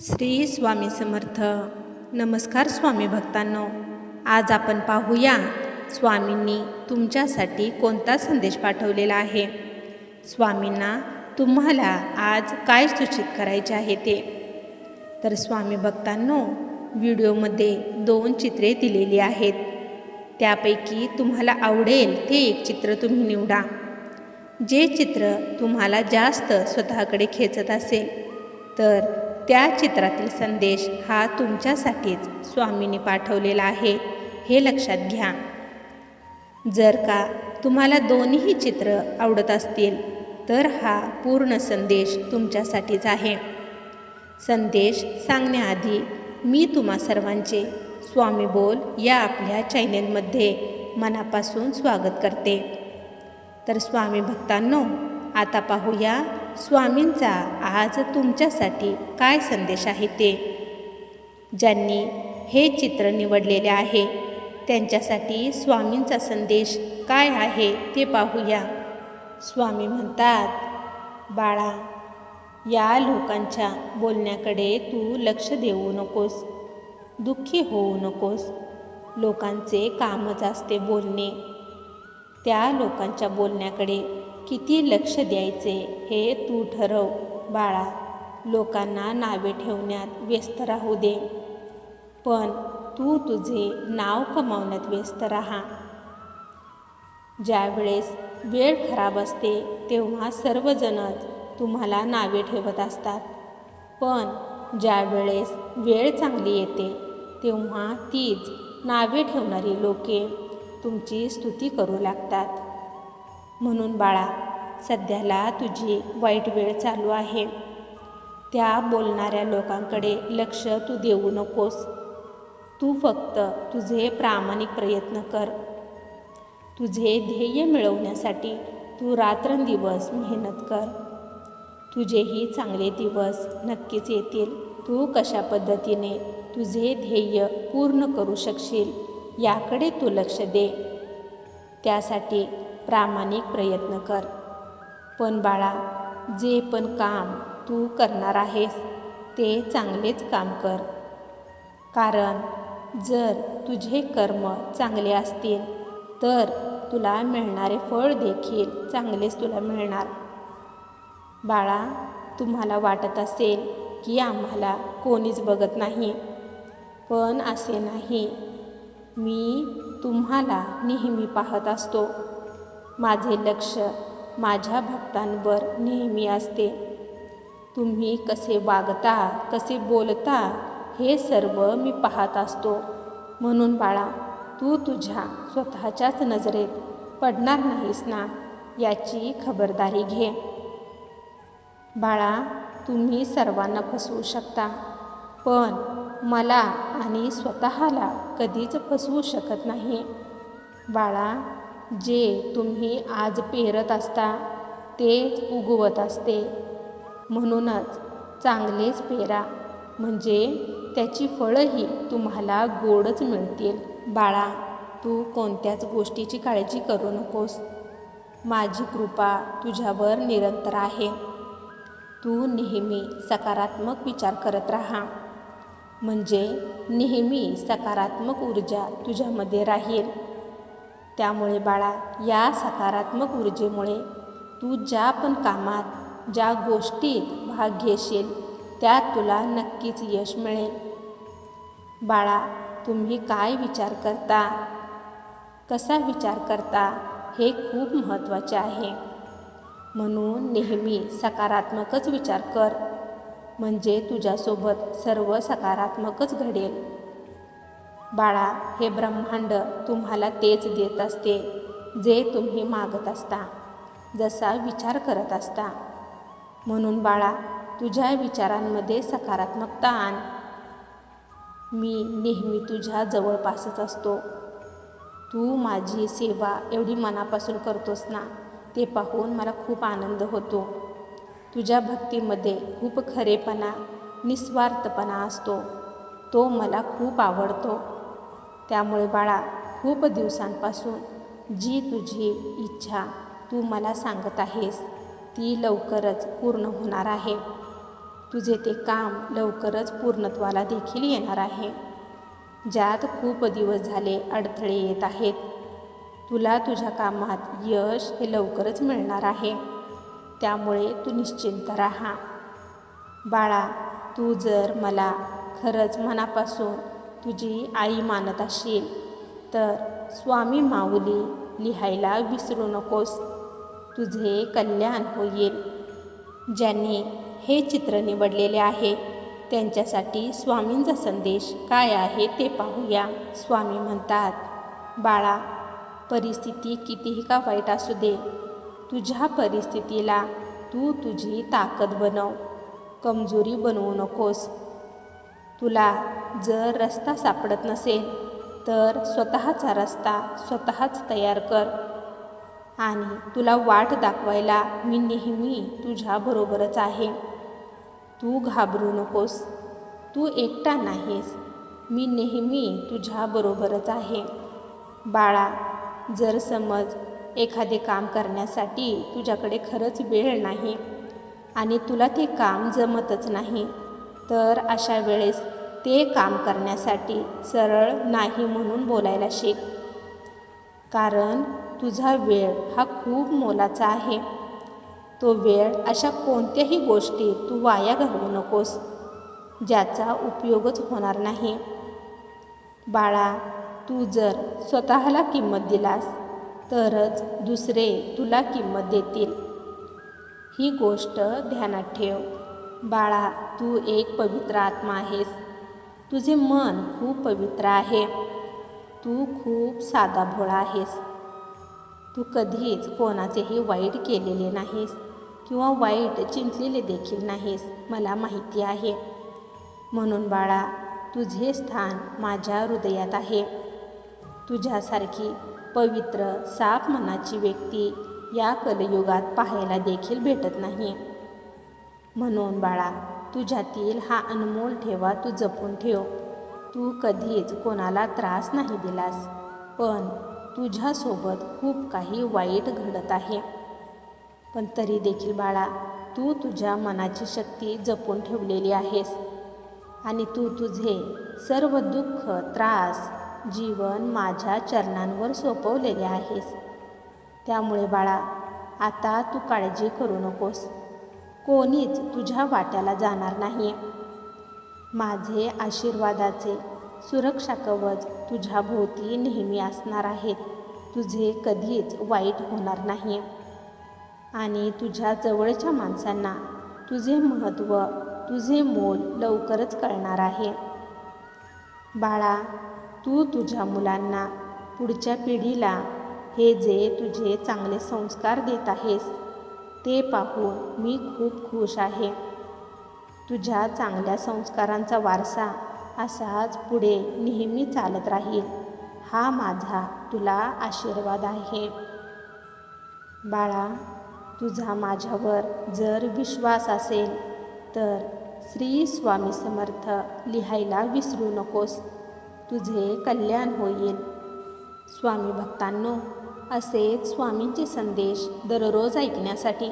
श्री स्वामी समर्थ. नमस्कार स्वामी भक्तांनो. आज आपण पाहूया स्वामींनी तुमच्यासाठी कोणता संदेश पाठवलेला आहे. स्वामींना तुम्हाला आज काय सूचित करायचे आहे ते. तर स्वामी भक्तांनो, व्हिडिओमध्ये 2 चित्रे दिलेली आहेत. त्यापैकी तुम्हाला आवडेल ते एक चित्र तुम्ही निवडा. जे चित्र तुम्हाला जास्त स्वतःकडे खेचत असेल तर त्या चित्रातील संदेश हा तुमच्यासाठीच स्वामींनी पाठवलेला आहे, हे लक्षात घ्या. जर का तुम्हाला दोन्ही चित्र आवडत असतील तर हा पूर्ण संदेश तुमच्यासाठीच आहे. संदेश सांगण्याआधी मी तुम्हा सर्वांचे स्वामी बोल या आपल्या चॅनेलमध्ये मनापासून स्वागत करते. तर स्वामी भक्तांनो, आता पाहूया स्वामींचा आज तुमच्यासाठी काय संदेश आहे ते. ज्यांनी हे चित्र निवडलेले आहे त्यांच्यासाठी स्वामींचा संदेश काय आहे ते पाहूया. स्वामी म्हणतात, बाळा, या लोकांच्या बोलण्याकडे तू लक्ष देऊ नकोस, दुःखी होऊ नकोस. लोकांचे कामच असते बोलणे. त्या लोकांच्या बोलण्याकडे किती लक्ष द्यायचे हे तू ठरव. बाळा, लोकांना नावे ठेवण्यात व्यस्त राहू दे, पण तू तुझे नाव कमावण्यात व्यस्त राहा. ज्यावेळेस वेळ खराब असते तेव्हा सर्वजणच तुम्हाला नावे ठेवत असतात, पण ज्यावेळेस वेळ चांगली येते तेव्हा तीच नावे ठेवणारी लोके तुमची स्तुती करू लागतात. म्हणून बाळा, सध्याला तुझी वाईट वेळ चालू आहे. त्या बोलणाऱ्या लोकांकडे लक्ष तू देऊ नकोस. तू फक्त तुझे प्रामाणिक प्रयत्न कर. तुझे ध्येय मिळवण्यासाठी तू रात्रंदिवस मेहनत कर. तुझेही चांगले दिवस नक्कीच येतील. तू कशा पद्धतीने तुझे ध्येय पूर्ण करू शकशील याकडे तू लक्ष दे. त्यासाठी प्रामाणिक प्रयत्न कर. पण बाळा, जे पण काम तू करणार आहेस ते चांगलेच काम कर. कारण जर तुझे कर्म चांगले असतील तर तुला मिळणारे फळ देखील चांगलेच तुला मिळणार. बाळा, तुम्हाला वाटत असेल की आम्हाला कोणीच बघत नाही, पण असे नाही. मी तुम्हाला नेहमी पाहत असतो. माझे लक्ष माझ्या भक्तांवर नेहमी असते. तुम्ही कसे वागता, कसे बोलता हे सर्व मी पाहत असतो. म्हणून बाळा, तू तुझ्या स्वतःच्याच नजरेत पडणार नाहीस ना, याची खबरदारी घे. बाळा, तुम्ही सर्वांना फसवू शकता, पण मला आणि स्वतःला कधीच फसवू शकत नाही. बाळा, जे तुम्ही आज पेरत असता तेच उगवत असते. म्हणूनच चांगलेच पेरा, म्हणजे त्याची फळंही तुम्हाला गोडच मिळतील. बाळा, तू कोणत्याच गोष्टीची काळजी करू नकोस. माझी कृपा तुझ्यावर निरंतर आहे. तू नेहमी सकारात्मक विचार करत राहा, म्हणजे नेहमी सकारात्मक ऊर्जा तुझ्यामध्ये राहील. त्यामुळे बाळा, या सकारात्मक ऊर्जेमुळे तू ज्या पण कामात, ज्या गोष्टीत भाग घेशील त्यात तुला नक्कीच यश मिळेल. बाळा, तुम्ही काय विचार करता, कसा विचार करता हे खूप महत्त्वाचे आहे. म्हणून नेहमी सकारात्मकच विचार कर, म्हणजे तुझ्यासोबत सर्व सकारात्मकच घडेल. बाळा, हे ब्रह्मांड तुम्हाला तेच देत असते जे तुम्ही मागत असता, जसा विचार करत असता. म्हणून बाळा, तुझ्या विचारांमध्ये सकारात्मकता आण. मी नेहमी तुझ्या जवळपासच असतो. तू माझी सेवा एवढी मनापासून करतोस ना, ते पाहून मला खूप आनंद होतो. तुझ्या भक्तीमध्ये खूप खरेपणा, निस्वार्थपणा असतो. तो मला खूप आवडतो. त्यामुळे बाळा, खूप दिवसांपासून जी तुझी इच्छा तू मला सांगत आहेस ती लवकरच पूर्ण होणार आहे. तुझे ते काम लवकरच पूर्णत्वाला देखील येणार आहे, ज्यात खूप दिवस झाले अडथळे येत आहेत. तुला तुझ्या कामात यश हे लवकरच मिळणार आहे, त्यामुळे तू निश्चिंत राहा. बाळा, तू जर मला खरंच मनापासून तुझी आई मानत असशील तर स्वामी माऊली लिहायला विसरू नकोस. तुझे कल्याण होईल. ज्यांनी हे चित्र निवडलेले आहे त्यांच्यासाठी स्वामींचा संदेश काय आहे ते पाहूया. स्वामी म्हणतात, बाळा, परिस्थिती कितीही का वाईट असू दे, तुझ्या परिस्थितीला तू तुझी ताकद बनव, कमजोरी बनवू नकोस. तुला जर रस्ता सापडत नसेल तर स्वतःचा रस्ता स्वतःच तयार कर आणि तुला वाट दाखवायला मी नेहमी तुझ्याबरोबरच आहे. तू घाबरू नकोस. तू एकटा नाहीस. मी नेहमी तुझ्याबरोबरच आहे. बाळा, जर समज एखादे काम करण्यासाठी तुझ्याकडे खरंच वेळ नाही आणि तुला ते काम जमतच नाही, तर अशा वेळेस ते काम करण्यासाठी सरळ नाही म्हणून बोलायला शिक. कारण तुझा वेळ हा खूप मोलाचा आहे. तो वेळ अशा कोणत्याही गोष्टी तू वाया घालवू नकोस ज्याचा उपयोगच होणार नाही. बाळा, तू जर स्वतःला किंमत दिलास तरच दुसरे तुला किंमत देतील. ही गोष्ट ध्यानात ठेव. बाळा, तू एक पवित्र आत्मा आहेस. तुझे मन खूप पवित्र आहे. तू खूप साधा भोळा आहेस. तू कधीच कोणाचेही वाईट केलेले नाहीस किंवा वाईट चिंतलेले देखील नाहीस, मला माहिती आहे. म्हणून बाळा, तुझे स्थान माझ्या हृदयात आहे. तुझ्यासारखी पवित्र साफ मनाची व्यक्ती या कलियुगात पाहायला देखील भेटत नाही. म्हणून बाळा, तुझ्यातील हा अनमोल ठेवा तू जपून ठेव. तू कधीच कोणाला त्रास नाही दिलास, पण तुझ्यासोबत खूप काही वाईट घडत आहे. पण तरी देखील बाळा, तू तुझ्या मनाची शक्ती जपून ठेवलेली आहेस आणि तू तुझे सर्व दुःख, त्रास, जीवन माझ्या चरणांवर सोपवलेले आहेस. त्यामुळे बाळा, आता तू काळजी करू नकोस. कोणीच तुझ्या वाट्याला जाणार नाही. माझे आशीर्वादाचे सुरक्षा कवच तुझ्या भोवती नेहमी असणार आहेत. तुझे कधीच वाईट होणार नाही आणि तुझ्या जवळच्या माणसांना तुझे महत्त्व, तुझे मोल लवकरच कळणार आहे. बाळा, तू तुझ्या मुलांना, पुढच्या पिढीला हे जे तुझे चांगले संस्कार देत आहेस ते पाहून मी खूप खुश आहे. तुझ्या चांगल्या संस्कारांचा वारसा असाच पुढे नेहमी चालत राहील, हा माझा तुला आशीर्वाद आहे. बाळा, तुझा माझ्यावर जर विश्वास असेल तर श्री स्वामी समर्थ लिहायला विसरू नकोस. तुझे कल्याण होईल. स्वामी भक्तांनो, असेच स्वामींचे संदेश दररोज ऐकण्यासाठी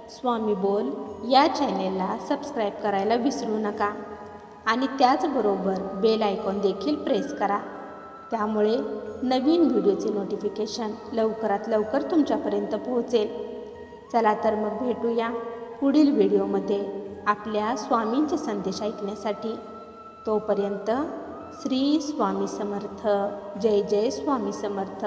स्वामी बोल या चॅनेलला सबस्क्राईब करायला विसरू नका आणि त्याचबरोबर बेल आयकॉन देखील प्रेस करा. त्यामुळे नवीन व्हिडिओचे नोटिफिकेशन लवकरात लवकर तुमच्यापर्यंत पोहोचेल. चला तर मग भेटूया पुढील व्हिडिओमध्ये आपल्या स्वामींचे संदेश ऐकण्यासाठी. तोपर्यंत श्री स्वामी समर्थ. जय जय स्वामी समर्थ.